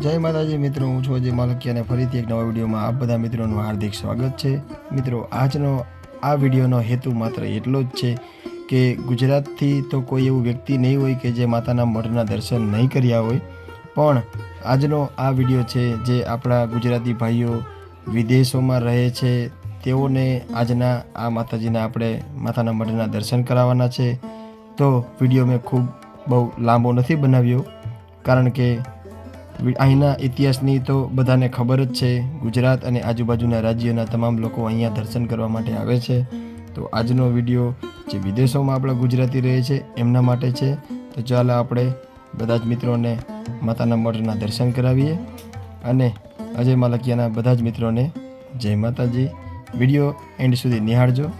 જય માતાજી મિત્રો, હું છું અજય માલકિયા અને ફરીથી એક નવા વિડીયોમાં આપ બધા મિત્રોનું હાર્દિક સ્વાગત છે। મિત્રો, આજનો આ વિડીયોનો હેતુ માત્ર એટલો જ છે કે ગુજરાતથી તો કોઈ એવું વ્યક્તિ નહીં હોય કે જે માતાના મઢના દર્શન નહીં કર્યા હોય, પણ આજનો આ વિડીયો છે જે આપણા ગુજરાતી ભાઈઓ વિદેશોમાં રહે છે તેઓને આજના આ માતાજીના આપણે માતાના મઢના દર્શન કરાવવાના છે। તો વિડીયો મેં ખૂબ બહુ લાંબો નથી બનાવ્યો, કારણ કે અહીંના ઇતિહાસની તો બધાને ખબર જ છે। ગુજરાત અને આજુબાજુના રાજ્યોના તમામ લોકો અહીંયા દર્શન કરવા માટે આવે છે। તો આજનો વિડીયો જે વિદેશોમાં આપણા ગુજરાતી રહે છે એમના માટે છે। તો ચાલો આપણે બધા જ મિત્રોને માતાના મઢના દર્શન કરાવીએ અને અજય માલકિયાના બધા જ મિત્રોને જય માતાજી। વિડીયો એન્ડ સુધી નિહાળજો।